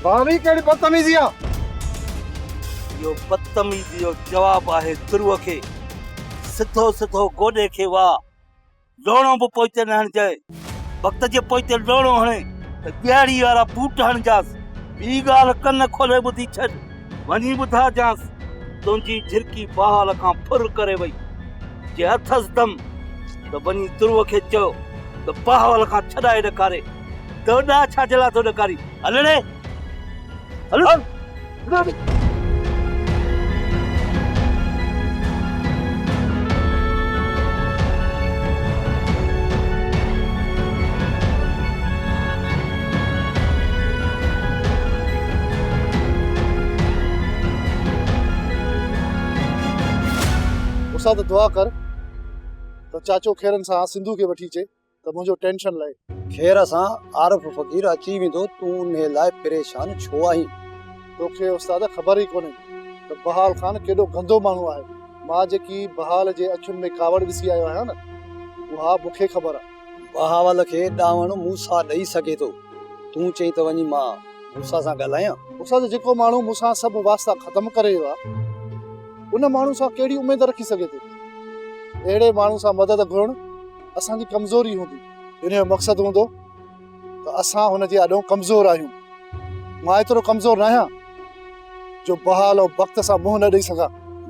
भाभी केड़ी बदतमीजी आ यो बदतमीजी जो जवाब आहे तुरुअ खे सिधो सिधो गोॾे खे वाह लोणो बि पोइते न हणजाए वक़्त जे पोइते लोणो हणे त ॿियाड़ी वारा बूट हणजांसि ॿी ॻाल्हि कन खोले ॿुधी छॾ वञी ॿुधा जांसि तुंहिंजी झिरकी बहाल खां फुर करे वई जे अथसि दम त वञी तुरुअ खे चयो त बहाल खां छॾाए ॾेखारे त होॾां छा जे लाइ थो ॾेखारी हलणे हलो उसा तो दुआ कर तो चाचो खेरन सां सिंधु के वठी चे तो मुझो टेंशन लहे खेर सां आरफ फकीर अची वेंदो तू उन लाइ परेशान छो आहीं तोखे उस्ताद खबर ही कोने तो बहाल खान केडो गंदो मानू आहे मां जेकी बहाल जे अखियुनि में कावड़ ॾिसी आयो आहियां न उहा मूंखे ख़बर आहे बहावल खे ॾावण मूंसां ॾेई सघे थो तूं चई त वञी मां मूंसां सां ॻाल्हायां उस्ताद जेको माण्हू मूंसां सभु वास्ता ख़तमु करे वियो आहे उन माण्हू सां कहिड़ी उमेद रखी सघे थो अहिड़े माण्हू सां मदद घुरण असांजी कमज़ोरी हूंदी इन जो मक़सदु हूंदो त असां हुन जे ॾाढो कमज़ोर आहियूं मां एतिरो कमज़ोर न आहियां जो बहाल ऐं वक़्त सां मुंहुं न ॾेई सघां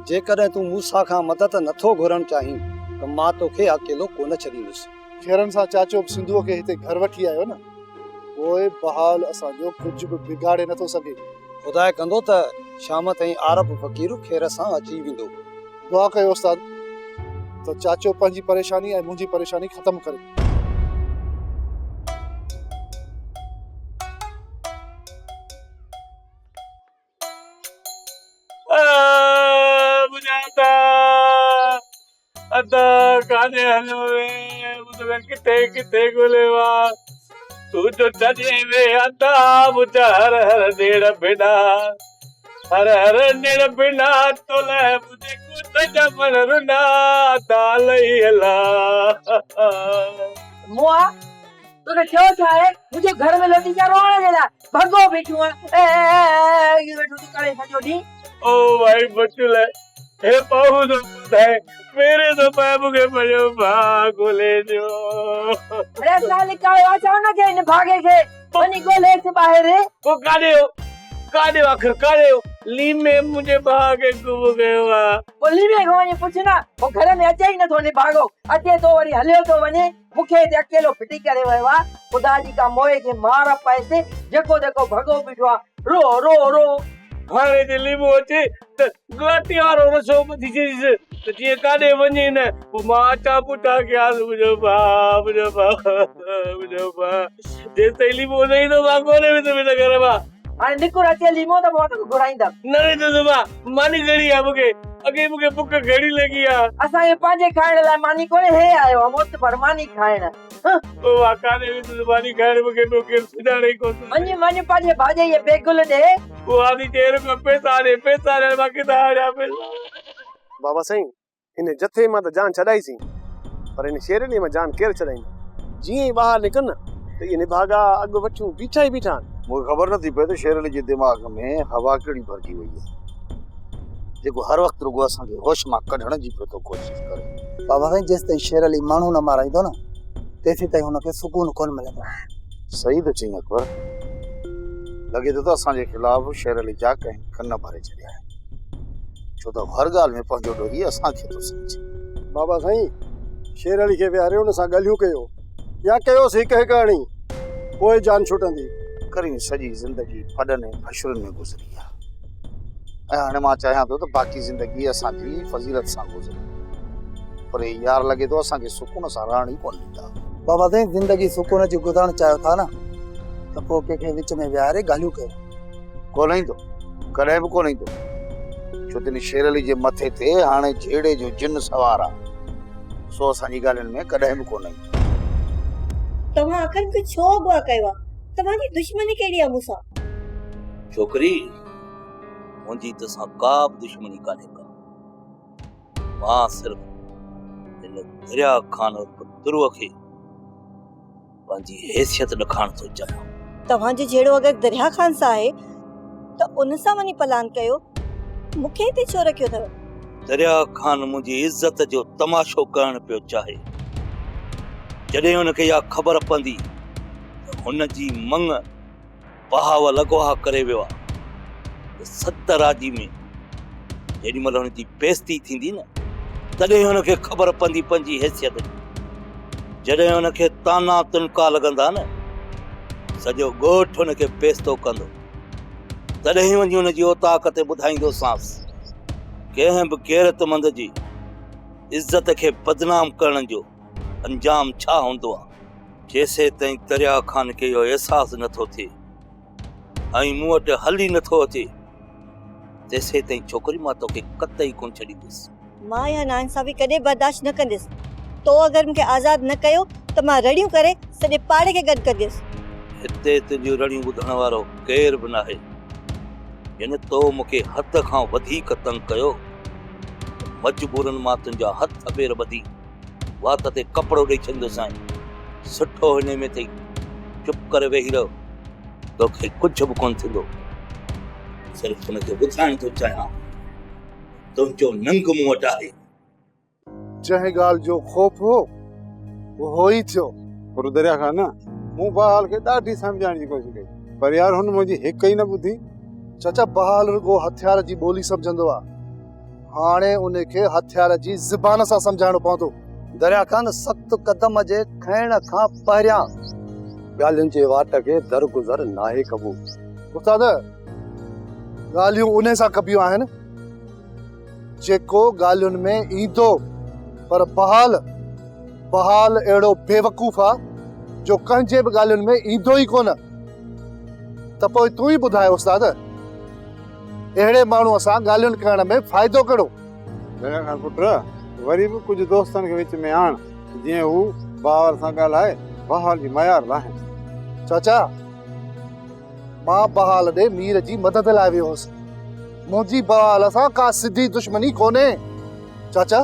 जेकॾहिं तूं मूंसां खां मदद नथो घुरण चाहीं त मां तोखे अकेलो कोन छॾींदुसि खेरन सां चाचो सिंधुअ खे हिते घर वठी आयो न पोइ बहाल असांजो कुझु बि बिगाड़े नथो सघे ख़ुदा कंदो त शाम ताईं आरफ फ़क़ीर खेर सां अची वेंदो दुआ कयो उस्ताद तो चाचो पंहिंजी परेशानी ऐं मुंहिंजी परेशानी ख़तमु करे बुझाता अदा काने हलो वे मुझे किथे किथे गोलेवा तू जो चले वे अदा मुझे हर हर नेड़ बिना हर हर नेड़ बिना तो ले मुझे कुछ जमन रुना तालई हला मुआ तूने क्यों चाहे मुझे घर में लौटी जा रोने देला भगो बेटुआ ये बेटू तू करे सजो दी ओ भाई बचुले हे पाहु तो है मेरे तो पैब के बड़े भाग ले जो अरे साले का आचार ना के इन भागे के बनी गोले से बाहर है वो काढ़े आखिर काढ़े ली में मुझे भागे गुम गया वो ली में गोने पूछना वो घर में अचे ही न थोने भागो अचे तो वरी हलियो तो वने मुखे ते अकेलो फिटी करे ववा खुदा जी का मोए के मार पैसे जको देखो भगो बिठवा रो रो रो हाणे दिल्ली में अचे त गाटी वारो रसो मथी चीज त जीअं काॾे वञे न पोइ मां अचां पुठा कयासि मुंहिंजो भाउ जेसि ताईं लीमो न ईंदो मां कोन्हे वेंदुमि घर मां हाणे निकुर अचे लीमो त मां तोखे घुराईंदमि न वेंदुसि मां मानी घणी आहे मूंखे अॻे मूंखे बुख घणी लॻी आहे असांखे पंहिंजे खाइण लाइ मानी कोन्हे हे आयो आहे मोत पर मानी खाइण ओ मां काॾे वेंदुसि मानी खाइण मूंखे केरु सुञाणे ई कोन वञी वञी पंहिंजे भाॼे जे बेगुल ॾे वो आदि तेरे को पैसा दे बाकी तो आ पैसा बाबा साईं इन जथे मां त जान छॾाईसी पर इन शेरनी में जान केर चलाईंदो जीअं ई ॿाहिरि निकिरन त इहे निभागा अॻु वठियूं बीठा ई बीठा आहिनि। मूंखे ख़बर नथी पए त शेरनी जे दिमाग़ में हवा कहिड़ी भरिजी वई आहे जेको हर वक़्तु रुॻो असांखे होश मां कढण जी पियो थो कोशिशि करे। बाबा साईं जेसि ताईं शेर अली माण्हू न माराईंदो न तेसि ताईं हुनखे सुकून कोन मिलंदो। सही त चई अकबर, लॻे थो त असांजे ख़िलाफ़ शेर अली जा कंहिं कन भरे छॾिया आहिनि छो त हर ॻाल्हि में पंहिंजो ॾोही असांखे थो सम्झे। बाबा साईं शेर अली खे विहारियो हुन सां ॻाल्हियूं कयो या कयोसीं हिकु हिकु हणी पोइ जान छुटंदी। करी सॼी ज़िंदगी फॾनि ऐं फशरुनि में गुज़री आहे ऐं हाणे मां चाहियां थो त बाक़ी ज़िंदगी असांजी फज़ीलत सां गुज़रे पर यार लॻे थो असांखे सुकून सां रहण ई कोन ॾींदा। बाबा साईं ज़िंदगी सुकून जी गुज़ारण चाहियो था न त पोइ कंहिंखे विच में विहारे ॻाल्हियूं कयो। कोन ईंदो, कॾहिं बि कोन ईंदो छो त इन शेर अली जे मथे ते हाणे जहिड़े जो जिन सवार आहे सो असांजी ॻाल्हियुनि में कॾहिं बि कोन ईंदो। तव्हां आखिर मूंखे छो अगवा कयो आहे? तव्हांजी दुश्मनी कहिड़ी आहे मूंसां? छोकिरी मुंहिंजी तोसां का बि दुश्मनी कान्हे का, मां सिर्फ़ हिन दरिया खान दुरुअ खे पंहिंजी हैसियत ॾेखारण थो चाहियां। तव्हांजो जहिड़ो अगरि दरिया खान सां आहे त उन सां वञी पलान कयो, मूंखे हिते छो रखियो अथव? दरिया खान मुंहिंजी इज़त जो तमाशो करण पियो चाहे। जॾहिं हुनखे इहा ख़बर पवंदी त हुनजी मंग बहावल अगवा करे वियो आहे त 70 राजी में जेॾी महिल हुनजी बेइज़ती थींदी न तॾहिं हुनखे ख़बर पवंदी पंहिंजी हैसियत जी। जॾहिं हुनखे ताना तुनका लॻंदा न सॼो ॻोठ हुनखे बेइज़तो कंदो तॾहिं वञी हुनजी औताक़ ते ॿुधाईंदोसांस कंहिं बि गैरतमंद जी इज़त खे बदनाम करण जो अंजाम छा हूंदो आहे। जेसे ताईं दरिया खान खे इहो अहसासु नथो थिए ऐं मूं वटि हली नथो अचे तेसे ताईं छोकिरी मां तोखे कतई कोन छॾींदुसि। मां इहा नाइंसाफ़ी कॾहिं बर्दाश्त न कंदसि। तो अगरि मूंखे आज़ादु न कयो त मां रड़ियूं करे सॼे पाड़े खे गॾु कंदसि। हिते तुंहिंजूं रड़ियूं ॿुधण वारो केरु बि नाहे। हिन तो मूंखे हद खां वधीक तंग कयो मजबूरन मां तुंहिंजा हथ ॿेर ॿधी वात ते कपिड़ो ॾेई छॾींदोसांइ। सुठो हिन में अथई चुप करे वेही रहो, तोखे कुझु बि कोन थींदो। सिर्फ़ु हुनखे ॿुधाइण थो चाहियां तुंहिंजो नंग मूं वटि आहे। जंहिं ॻाल्हि जो ख़ौफ़ हो उहो ई थियो। पर दरिया खान मूं बहाल खे ॾाढी सम्झाइण जी कोशिशि कई पर यार हुन मुंहिंजी हिकु ई न ॿुधी। चाचा बहाल रुगो हथियार जी ॿोली सम्झंदो आहे, हाणे उनखे हथियार जी ज़बान सां सम्झाइणो पवंदो। दरिया खान सख़्तु क़दम जे खणण खां पहिरियां ॻाल्हियुनि जे वाट खे दरगुज़र नाहे कबो। उस्ताद ॻाल्हियूं उन सां कबियूं आहिनि जेको ॻाल्हियुनि में ईंदो पर बहाल अहिड़ो बेवकूफ़ आहे जो कंहिंजे बि ॻाल्हियुनि में ईंदो ई कोन। त पोइ तूं ई ॿुधाए उस्ताद अहिड़े माण्हूअ सां ॻाल्हियुनि करण में फ़ाइदो कहिड़ो? दरिया खान पुट वरी बि कुझु दोस्तनि खे विच में आण जीअं हू बहाल सां ॻाल्हाए बहाल जी मयार लाहे। चाचा मां बहाल ॾे मीर जी मदद लाइ वियो हुउसि, मुंहिंजी बहाल सां का सिधी दुश्मनी कोन्हे। चाचा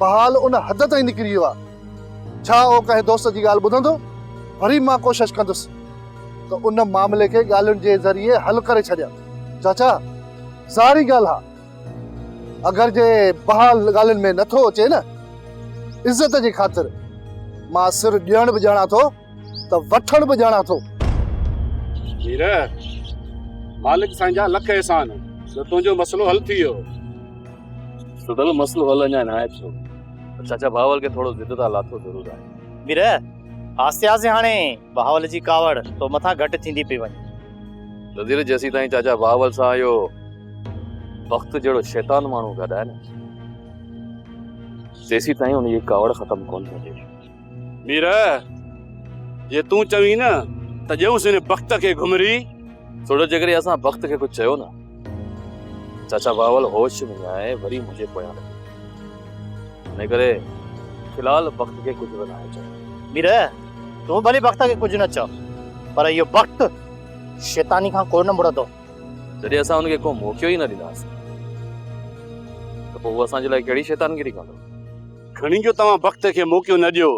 बहाल उन हद ताईं निकिरी वियो आहे, छा उहो कंहिं दोस्त जी ॻाल्हि ॿुधंदो? वरी मां कोशिशि कंदुसि त उन मामले खे ॻाल्हियुनि जे ज़रिए हल करे छॾियां। चाचा ज़ारी ॻाल्हि आहे, अगरि जे बहाल ॻाल्हियुनि में नथो अचे न इज़त जे ख़ातिर मां सिर ॾियण बि ॼाणा थो त वठण बि ॼाणा थो। हीर मालिक साईं जा लख एहसान जो तुंहिंजो मसलो हल थी वियो। सुदल मसलो हल अञा न आहे छो चाचा बावल खे थोरो ज़िद था लाथो ज़रूरु आहे। वीर आस्ते आस्ते हाणे बहावल जी कावड़ तो मथां घटि थींदी पई वञे। नज़ीर जेसी ताईं चाचा बावल सां इहो वक़्तु जहिड़ो शैतान माण्हू गॾाए न तेसी ताईं उन जी कावड़ ख़तमु कोन थींदी। वीर जे तूं चवीं न त ॼऊंसि हिन वक़्त खे घुमरी थोरो जेकॾहिं असां वक़्त खे कुझु चयो न चाचा बावल होश में आहे वरी मुंहिंजे पोयां लॻे। हिन करे फ़िलहाल वक़्त खे कुझु बि न आहे चयो। वीर तूं भले वक़्त खे कुझु न चओ पर इहो वक़्तु शैतानी खां कोन मुड़ंदो। जॾहिं असां हुनखे को मौक़ो ई न ॾींदासीं त पोइ उहो असांजे लाइ कहिड़ी शैतानगिरी कंदो? घणी जो तव्हां वक़्त खे मौक़ो न ॾियो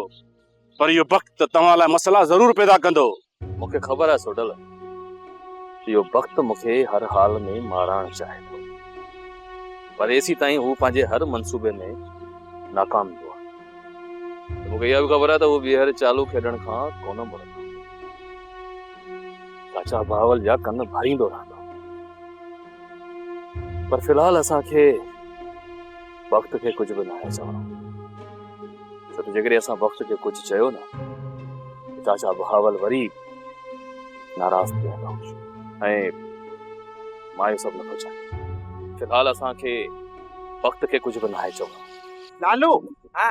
पर इहो वक़्तु तव्हां लाइ मसला ज़रूर पैदा कंदो। मूंखे ख़बर आहे सोडल, इहो वक़्तु मूंखे हर हाल में मारणु चाहे थो, पर एसी ताईं हू पंहिंजे हर मंसूबे में नाकाम थींदो आहे। मूंखे इहा बि ख़बर आहे त हू ॿीहर चालू खेॾण खां कोन मुड़ंदो। चाचा बावल जा कन भरींदो रहंदो, पर फ़िलहाल असांखे वक़्त खे कुझु बि न आहे चवणो। छो त जेकॾहिं असां वक़्त खे कुझु चयो न, चाचा बहावल वरी नाराज़ थी वेंदो ऐं मां इहो सभु नथो चाहियां। फ़िलहाल असांखे वक़्त खे कुझु बि न आहे चवणो। लालू, हा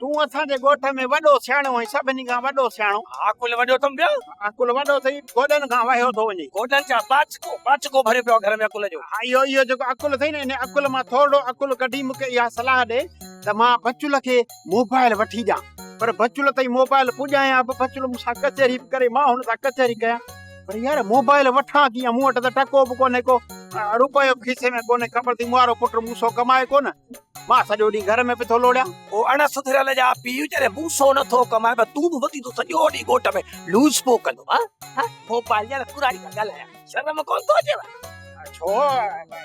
तूं असांजे ॻोठ में वॾो सियाणो ऐं सभिनी खां वॾो सियाणो। आकुल वॾो तम पियो, अकुल वॾो अथई, गोॾनि खां वहियो थो वञे। गोॾनि जा बाचको भरे पियो घर में अकुल जो। हा, इहो जेको अकुल अथई न, इन अकुल मां थोरो अकुल कढी मूंखे इहा सलाह ॾे त मां बचुल खे मोबाइल वठी ॾियां। पर बचुल ताईं मोबाइल पुॼायां, बचुल मूंसां कचहरी बि करे, मां हुन सां कचहरी कयां। पर यार मोबाइल वठां कीअं? मूं वटि त टको बि कोन्हे, को रुपयो खीसे में कोन्हे। ख़बर थी मुआरो पुट मूंसो कमाए कोन, मां सॼो ॾींहुं घर में पियो लोड़ियां। ओ अण सुधरियल जा पीउ जरे मूंसो नथो कमाए, पर तूं बि वधी तो सॼो ॾींहुं ॻोठ में लूज पो कंदो। हां मोबाइल जा पुराणी ॻाल्हायां, शर्म कोन थो अचेव? छो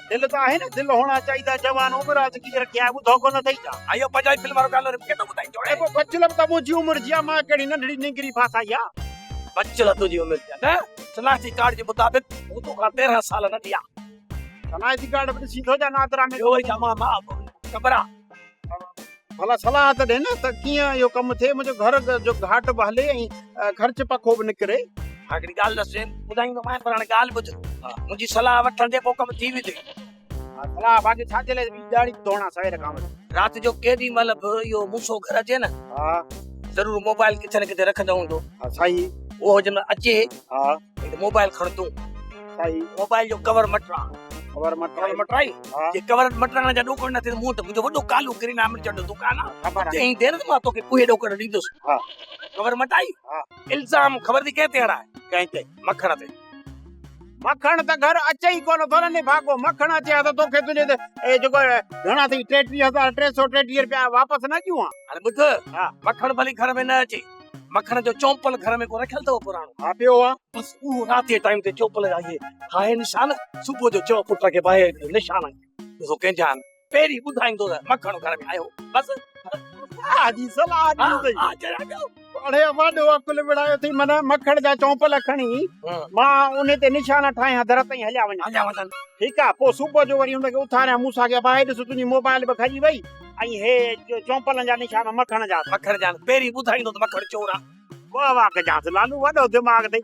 दिल त आहे न, दिल होना चाहिए। जवान उम्र आज की रखिया ॿुधो कोन अथई छा? आयो पंजाबी फिल्म वारो गानो केॾो ॿुधाईंदो आहे। पोइ बचुल बि त मुंहिंजी उमिरि जी आहे, मां कहिड़ी नंढड़ी निंगरी फासाई आहे? बचल तुंहिंजी उमिरि जी आहे न? शनाख्ती कार्ड जे मुताबिक़ हू तोखां 13 साल नंढी आहे। शनाख्ती कार्ड बि ॾिसी थो जा नातरा में। ॿियो वरी छा मां ख़बर आहे? भला सलाह त ॾे न, त कीअं इहो कमु थिए, मुंहिंजो घर जो घाट बि हले ऐं ख़र्च पखो बि निकिरे। हिकिड़ी ॻाल्हि ॾसे ॿुधाईंदो मां, पर हाणे ॻाल्हि ॿुध। मुंहिंजी सलाह वठण जे पोइ कमु थी बि थिए। सलाह बाक़ी छा जे लाइ ॾाढी दोणा सवेर खां राति जो केॾी महिल बि इहो मूंसो घर अचे न, हा ज़रूर मोबाइल किथे न किथे रखंदो हूंदो। सही। उहो जंहिं अचे, हा मोबाइल खण तूं। सही। मोबाइल जो कवर मटरा, कवर मटराई। जे कवर मटराइण जा ॾोकड़ न थिए, मूं वटि मुंहिंजो वॾो कालू किरिना मिर्च जो दुकान आहे, चई देर त मां तोखे उहे ॾोकड़ ॾींदुसि। हा कवर मटाई। इल्ज़ाम ख़बर थी कंहिं ते हणाए? कंहिं ते? मखण ते। मखण त घर अचे ई कोन थो न भागो। मखण अचे त तोखे तुंहिंजे जेको घणा अथई 33,000 333 रुपया वापसि न ॾियूं। हाणे ॿुध, मखण भली घर में न अचे, मखण जो चौंपल घर में को रखियल अथव पुराणो? हा पियो आहे। बस उहो राति जे टाइम ते चौंपल जा इहे हाए निशान, सुबुह जो चओ पुट खे भाए निशान ॾिसो कंहिंजा आहिनि, पहिरीं ॿुधाईंदो त मखण घर में आयो। बस आजी सलाह ॾींदई। अड़े वॾो अकुल विड़ायो अथई, माना मखण जा चौंपल खणी मां उन ते निशान ठाहियां, दर ताईं हलिया वञा। ठीकु आहे, पोइ सुबुह जो वरी हुनखे उथारियां, मूंसां के भाई ॾिस तुंहिंजी मोबाइल बि खजी वई ऐं हे चौंपलनि जा निशान मखण जा। पहिरीं ॿुधाईंदो त मखण चोर आहे। वाह कजांसि लालू, वॾो दिमाग़ अथई,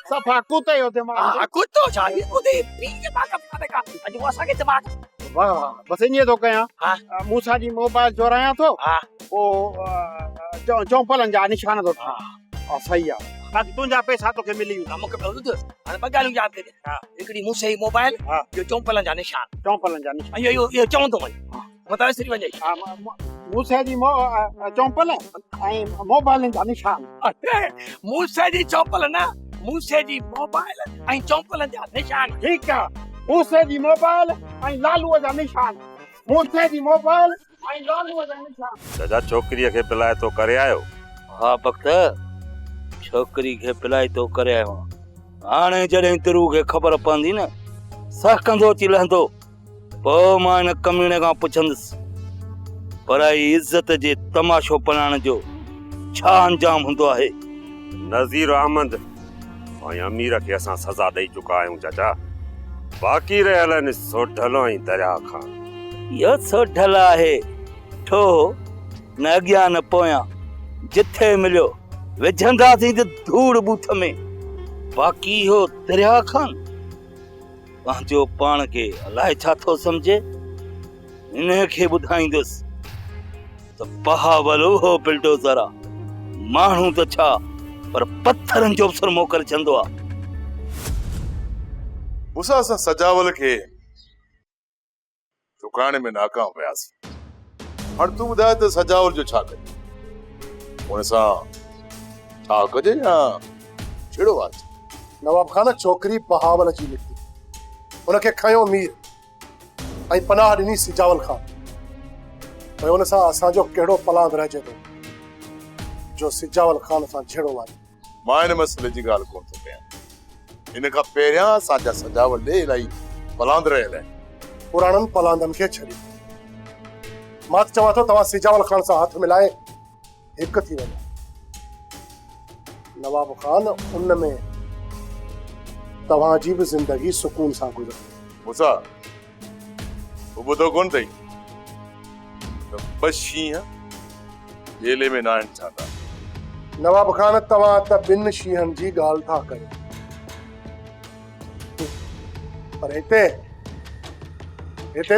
सफ़ा कुते जो दिमाग़। कुतो छा कुते पी दिमाग़ का अॼु असांखे दिमाग़। वाह बसि ईअं थो कयां, मूंसां जी मोबाइल चोरायां थो, पोइ चौंपलनि जा निशान थो ठाहियां। सही आहे, बाक़ी तुंहिंजा पैसा तोखे मिली वेंदा। मूंखे हाणे ॿ ॻाल्हियूं यादि कजे। हिकिड़ी मूंसे जी मोबाइल, इहो चौंपलनि जा निशान। चौंपलनि जा निशान इहो चवंदो वञ, मता विसरी वञे। मूसे जी चौंपल ऐं मोबाइल जा निशान। मूसे जी चौंपल न, मूसे जी मोबाइल ऐं चौंपलनि जा निशान। ठीकु आहे, मूसे जी मोबाइल ऐं लालूअ जा निशान। मूसे जी मोबाइल ऐं लालूअ जा निशान। दादा छोकिरीअ खे पिलाए तो करे आयो? हा वक़्त छोकिरी खे पिलाए तो करे आयो। हाणे जॾहिं तिरू खे ख़बर पवंदी न, सहकंदो अची लहंदो। पोइ मां हिन कमीने खां पुछंदुसि पराई इज़त जे तमाशो पढ़ाइण जो छा अंजाम हूंदो आहे। नज़ीर अहमद ऐं अमीर खे असां सज़ा ॾेई चुका आहियूं चाचा, बाक़ी रहियल आहिनि सोढल ऐं दरिया खां। इहो सोढल आहे, ठो न अॻियां न पोयां, जिथे मिलियो विझंदासीं त धूड़ बूथ में। बाक़ी इहो दरिया खान पंहिंजो पाण खे अलाए छा थो सम्झे, हिन खे ॿुधाईंदुसि त बहावल उहो बिल्डोज़र आहे, माण्हू त छा पर पत्थरनि जो अवसर मोकल चंदो आहे। मूंसां असां सजावल खे चुकाइण में नाकाम वियासीं। हाणे तूं ॿुधाए त सजावल जो छा कजे, हुन सां छा कजे या छेड़ो आहे? नवाब खान छोकिरी बहावल जी निकिती, उनखे खयो मीर ऐं पनाह ॾिनी सिजावल खान। भई हुन सां असांजो कहिड़ो पलांद रहिजे थो जो सिजावल ख़ान सां छेड़ो आहे। मां हिन मसइले जी ॻाल्हि कोन थो कयां। हिन खां पहिरियां असांजा सजावल ॾे इलाही पलांद रहियल आहिनि। पुराणनि पलांदनि खे छॾी मां त चवां थो तव्हां सिजावल ख़ान सां हथ मिलाए हिकु थी वञो। नवाब ख़ान उन में तव्हांजी बि ज़िंदगी सुकून सां गुज़रे। मूंसा तूं ॿुधो कोन अथई त बस शींहं जेले में न आहिनि छाता। नवाब ख़ान तव्हां त ॿिनि शींहनि जी ॻाल्हि था कयो, पर हिते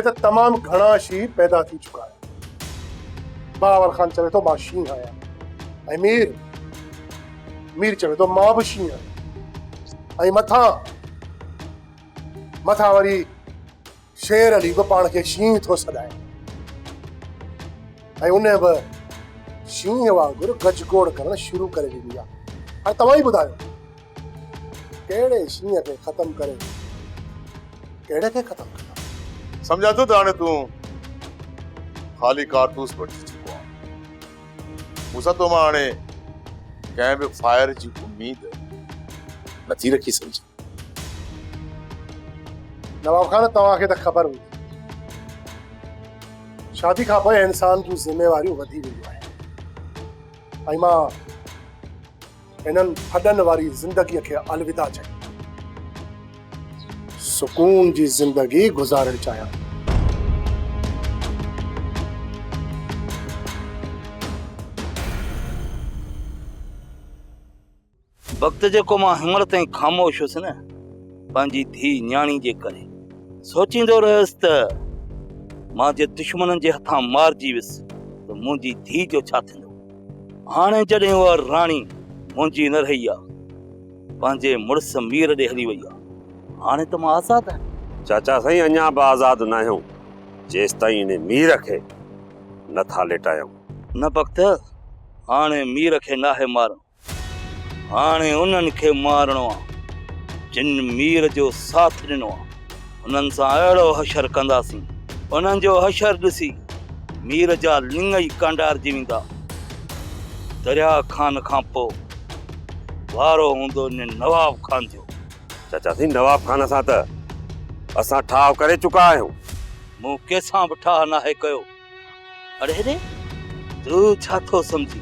त तमामु घणा शींहं पैदा थी चुका आहिनि। बाबर ख़ान चवे थो मां शींहं आहियां ऐं मीर चवे थो मां बि शींहं आहियां ऐं मथां वरी शेर अली बि पाण खे शींहं थो सॾाए ऐं उन बि शींहं वांगुरु गजगोड़ करणु शुरू करे ॾिनी आहे। हाणे तव्हां ई ॿुधायो कहिड़े शींहं खे ख़तमु करे कहिड़े खे ख़तमु कंदा। सम्झा थो त हाणे तूं ख़ाली कारतूस वठी चुको आहे। मूंसां तो मां हाणे कंहिं बि फायर जी उम्मीद नथी रखी सघी। नवाब ख़ान तव्हांखे त ख़बर हुई शादी खां पोइ इंसान जूं ज़िम्मेवारियूं वधी वेंदियूं आहिनि ऐं मां हिननि फॾनि वारी ज़िंदगीअ खे अलविदा चई सुकून जी ज़िंदगी गुज़ारणु चाहियां। वक़्त जेको मां हिंमत ताईं ख़ामोश हुयुसि न पंहिंजी धीउ न्याणी जे करे सोचींदो रहियुसि त मां जे दुश्मननि जे हथां मारिजी वियुसि त मुंहिंजी धीउ जो छा थींदो। हाणे जॾहिं उहा राणी मुंहिंजी न रही आहे पंहिंजे मुड़ुस मीर ॾे हली वई आहे हाणे त मां आज़ाद आहियां। चाचा साईं अञा बि आज़ाद न आहियूं जेसि ताईं इन मीर खे नथा लेटायूं। न वक़्त हाणे मीर खे नाहे मारणो, हाणे उन्हनि खे मारणो आहे जिन मीर जो साथ ॾिनो आहे। उन्हनि सां अहिड़ो हशर कंदासीं उन्हनि जो हशर ॾिसी मीर जा लिंग ई कांडारजी वेंदा। दरिया खान खां पोइ वारो हूंदो इन नवाब खान जो। चाचा साईं नवाब खान सां त असां ठाव करे चुका आहियूं। मूं कंहिंसां बि ठाह नाहे कयो। अड़े हेॾे तूं छा थो सम्झी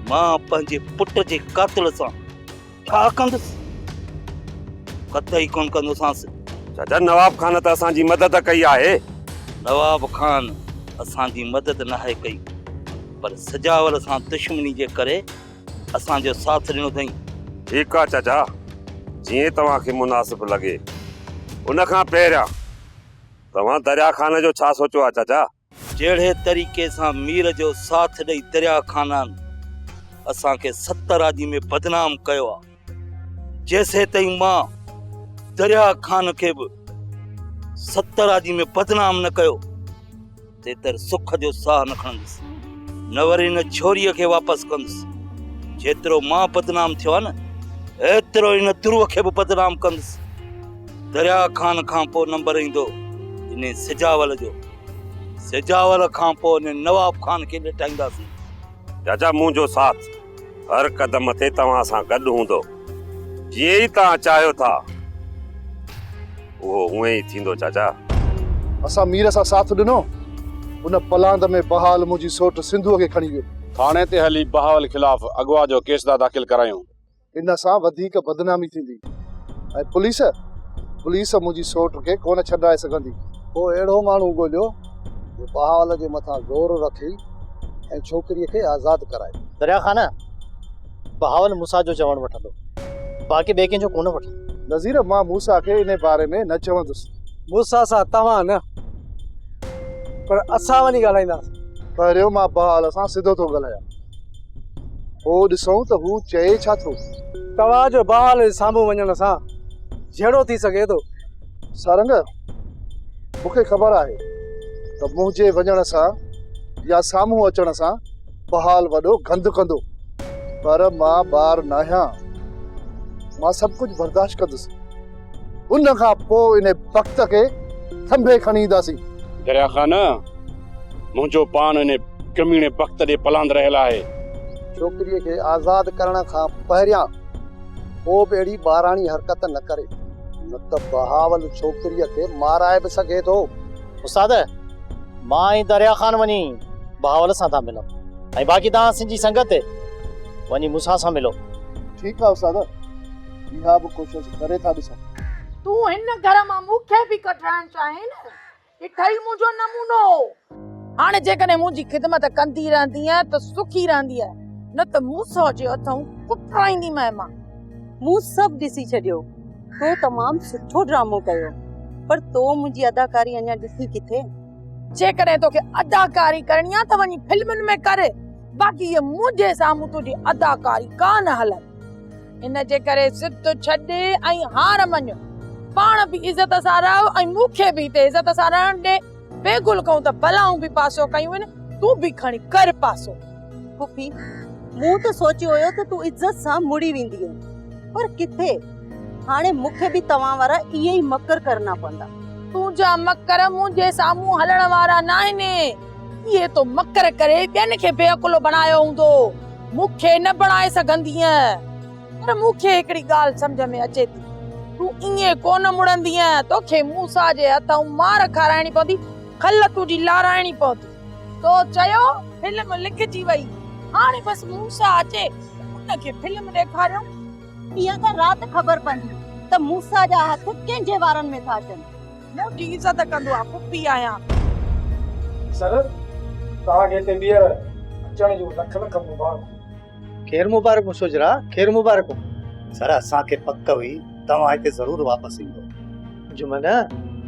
मां पंहिंजे पुट जे कातिल सां छा कंदुसि? कतई कोन कंदुसांसि। चाचा नवाब खान त असांजी मदद कई आहे। नवाब खान असांजी मदद नाहे कई पर सजावल सां दुश्मनी जे करे असांजो साथ ॾिनो अथई। ठीकु आहे चाचा जीअं तव्हांखे मुनासिब लॻे। उन खां पहिरियां तव्हां दरिया खान जो छा सोचियो आहे चाचा? जहिड़े तरीक़े सां मीर जो साथ ॾेई दरिया खाननि असांखे 70 आजी में बदनाम कयो आहे जैसे ताईं मां दरिया खान खे बि 70 आजी में बदनाम न कयो तेतर सुख जो साह न खणंदुसि न वरी इन छोरीअ खे वापसि कंदुसि। जेतिरो मां बदनाम थियो आहे न एतिरो इन ध्रुव खे बि बदनाम कंदुसि। दरिया खान खां पोइ नंबर ईंदो इन सिजावल जो। सिजावल खां पोइ इन नवाब खान खे ॾिठाईंदासीं। चाचा मुंहिंजो साथ हर कदम ते तव्हां सां गॾु हूंदो। जीअं ई तव्हां चाहियो था उहो उएं ई थींदो। चाचा असां मीर सां साथ ॾिनो उन पलांद में बहाल मुंहिंजी सोट सिंधुअ खे खणी वियो। थाणे ते हली बहावल खिलाफ़ अगवा जो केस दाख़िल करायूं। इन सां वधीक बदनामी थींदी ऐं पुलिस मुंहिंजी सोट खे कोन छॾाए सघंदी। पोइ अहिड़ो माण्हू ॻोल्हियो जो बहावल जे मथां ज़ोर रखी ऐं छोकिरीअ खे आज़ादु कराए। दरिया खान बहावल मूसा जो चवण वठंदो बाक़ी ॿिए कंहिंजो कोन वठंदो। नज़ीर मां मूसा खे इन बारे में न चवंदुसि। मूसा सां तव्हां न पर असां वञी ॻाल्हाईंदासीं। पहिरियों मां बहाल सां सिधो थो ॻाल्हायां पोइ ॾिसूं त हू चए छा थो। तव्हांजो बहाल साम्हूं वञण सां जहिड़ो थी सघे थो। सारंग मूंखे ख़बर आहे त मुंहिंजे वञण सां या साम्हूं अचण सां बहाल वॾो गंद कंदो पर मां ॿार न आहियां। मां सभु कुझु बर्दाश्त कंदुसि। उन खां पोइ इन वक़्त खे संभे खणी ईंदासीं। दरिया खान मुंहिंजो पान इन कमीणे वक़्त ॾे पलांद रहियल आहे। छोकिरीअ खे आज़ाद करण खां पहिरियां को बि अहिड़ी ॿाराणी हरकत न करे, न त बहावल छोकिरीअ खे माराए बि सघे थो। उस्ताद, मां ऐं दरिया ख़ान वञी बहावल सां था मिलूं ऐं बाक़ी तव्हां सिंधी संगत वञी मूंसां सां मिलो। ठीकु आहे उस्ताद, इहा बि कोशिशि करे था ॾिसूं। तूं हिन घर मां मूंखे बि कढाइण चाहे न, इठई मुंहिंजो नमूनो। हाणे जेकॾहिं मुंहिंजी ख़िदमत कंदी रहंदी त सुखी रहंदी, न त मूंसां जे हथों कुटाईंदी मां। मूं सभु ॾिसी छॾियो, तो तमामु सुठो ड्रामो कयो, पर तो मुंहिंजी अदाकारी अञा ॾिसी किथे। जेकॾहिं तोखे अदाकारी करणी आहे त वञी फिल्मुनि में कर, बाक़ी ये मुंहिंजे साम्हूं तुंहिंजी अदाकारी कान हलंदी। इन जे करे सित छॾ ऐं हार मञ, पाण बि इज़त सां रह ऐं मूंखे बि हिते इज़त सां रहण ॾे। बेगुल कयूं त भलाऊं बि पासो कयूं आहिनि, तूं बि खणी कर पासो। पुफी, मूं त सोचियो हुयो त तूं इज़त सां मुड़ी वेंदी, पर किथे हाणे मूंखे बि तव्हां वारा इहे ई मकर करना पवंदा। तुंहिंजा मकर मुंहिंजे साम्हूं हलण वारा न आहिनि। इहे तो मकर करे ॿियनि खे बेअकुलो बनायो हूंदो, मूंखे न बणाए सघंदीअ। पर मूंखे हिकिड़ी ॻाल्हि सम्झ में अचे थी, तूं ईअं कोन मुड़ंदी, तोखे मूंसा जे हथां मार खाराइणी पवंदी, खल तुंहिंजी लाराइणी पवंदी। तो चयो फिल्म लिखजी वई, हाणे बस मूंसा अचे उनखे फिल्म ॾेखारियूं। इहा त राति ख़बर पवंदी त मूंसा जा हथ कंहिंजे वारनि में था अचनि। मोटी इज़त कंदो आहे, पुपी आहियां। सर, तव्हांखे हिते ॿीहर अचण जो लख लख मुबारक। ख़ैर मुबारक मुसोजरा, ख़ैर मुबारक। सर, असांखे पक हुई तव्हां हिते ज़रूर वापसि ईंदो। जुमन,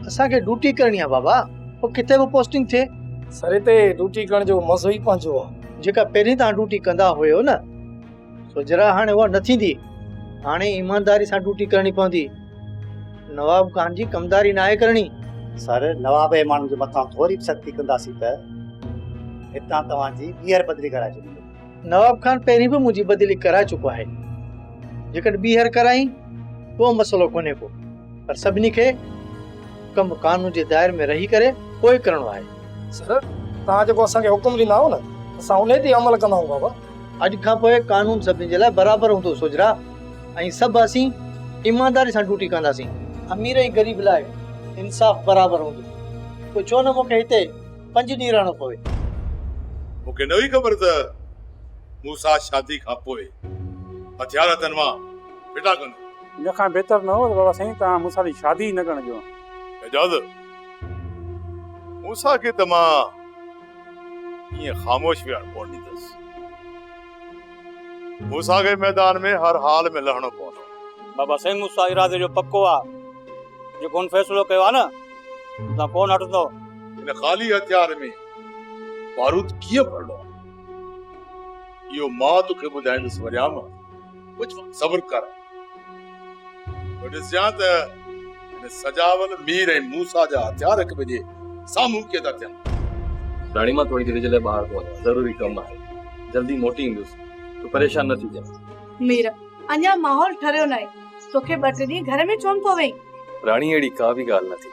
असांखे ड्यूटी करणी आहे बाबा, पोइ किथे बि पोस्टिंग थिए। सर, हिते ड्यूटी करण जो मज़ो ई पंहिंजो आहे। जेका पहिरीं तव्हां ड्यूटी कंदा हुयो न, सोजरा हाणे उहा न थींदी। हाणे ईमानदारी सां ड्यूटी करणी पवंदी। नवाब खान जी कमदारी नाहे करणी। सर, नवाब जे माण्हुनि जे मथां थोरी बि सख़्ती कंदासीं त हितां तव्हांजी ॿीहर बदिली कराए छॾींदो। नवाब खान पहिरीं बि मुंहिंजी बदिली कराए चुको आहे। जेकॾहिं ॿीहर कराई को मसइलो कोन्हे को, पर सभिनी खे कमु कानून जे दाइरे में रही करे पोइ करिणो आहे। सर, तव्हां जेको असांखे हुकुम ॾींदा हो न, असां उन ते अमल कंदा आहियूं बाबा। अॼु खां पोइ कानून सभिनी जे लाइ बराबरि हूंदो सोजरा, ऐं सभु असीं ईमानदारी सां ड्यूटी कंदासीं। अमीर ऐं ग़रीब लाइ इंसाफ़ बराबरि हूंदो। कोई छो न मूंखे हिते 5 ॾींहं रहणो पवे। मूंखे न हुई ख़बर त मूंसा शादी खां पोइ हथियार तन मां फिटा कंदो। इन खां बहितर न हो त बाबा साईं तव्हां मूंसां जी शादी ई न करण जो। एजाज़, मूंसा खे त मां ईअं ख़ामोश विहण कोन ॾींदुसि। मूंसा खे मैदान में हर हाल में लहणो पवंदो। बाबा साईं मूंसा इरादे जो पक्को आहे, जेको हुन फ़ैसिलो कयो आहे न, तव्हां कोन हटंदो। इन ख़ाली हथियार में बारूद कीअं भरणो आहे, इहो मां तोखे ॿुधाईंदुसि। वरियाम, कुझु वक़्तु सब्र कर। ॾिसजां त हिन सजावल मीर ऐं मूसा जा हथियार हिक ॿिए जे साम्हूं कीअं था थियनि। राणी, मां थोड़ी देर जे लाइ ॿाहिरि थो वञां, ज़रूरी कमु आहे, जल्दी मोटी ईंदुसि, तूं परेशान न थी जाए। मीरा, अञा माहौल ठरियो न आहे, तोखे 2 ॾींहं घर में छो थो वेहीं? राणी, अहिड़ी का बि ॻाल्हि न थी,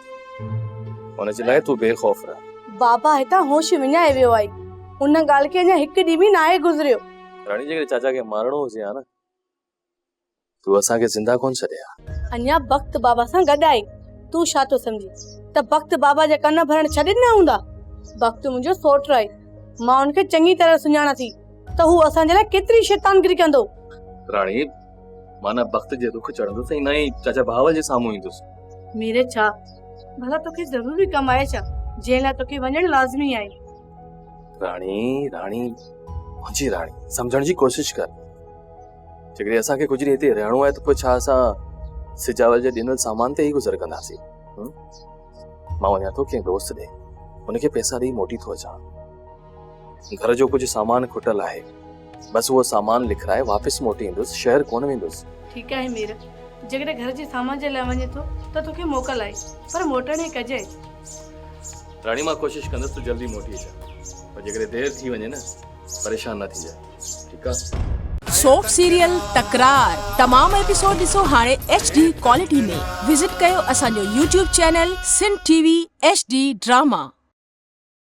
हुन जे लाइ तूं बेखौफ़ रह। बाबा हितां होश विञाए वियो आहे, उन ॻाल्हि खे अञा 1 ॾींहुं बि न आहे गुज़रियो। राणी, जेकॾहिं चाचा खे मारणो हुजे हा न, तूं असांखे ज़िंदा कोन छॾिया। अञा वक़्त बाबा सां गॾु आहे। तूं छा थो सम्झी त वक़्त बाबा जे कन भरण छॾे न हूंदा? वक़्त मुंहिंजो सोट आहे, मां उनखे चङी तरह सुञाणा थी त हू असांजे लाइ केतिरी शैतानगिरी कंदो। राणी, माना वक़्त जे रुख चढ़ंदुसि ऐं न ई चाचा बहावल जे साम्हूं ईंदुसि। मेरे छा भला तोखे ज़रूरी कमु आहे छा जंहिं लाइ तोखे वञणु लाज़मी आहे? राणी, मुंहिंजी राणी, सम्झण जी कोशिश कर। जेकॾहिं असांखे कुझु ॾींहं हिते रहणो आहे त पोइ छा असां सिजावल जे ॾिनल सामान ते ई गुज़र कंदासीं? मां वञा थो कंहिं दोस्त ॾे, हुनखे पैसा ॾेई मोटी थो अचां। घर जो कुझु सामान खुटल आहे, बस उहो सामान लिखाए वापसि मोटी ईंदुसि, शहर कोन वेंदुसि। ठीकु आहे मीरा, जेकॾहिं घर जे सामान जे लाइ वञे थो त तोखे मोकल आहे, पर मोटण ई कजे। राणी, मां कोशिशि कंदुसि तूं जल्दी मोटी अचां, पर जेकॾहिं देरि थी वञे न, परेशान न थी जाए, ठीकु आहे? सोप सीरियल तकरार तमाम एपिसोड ॾिसो हाणे HD क्वालिटी में। विजिट कयो असांजो YouTube channel Sindh TV HD drama.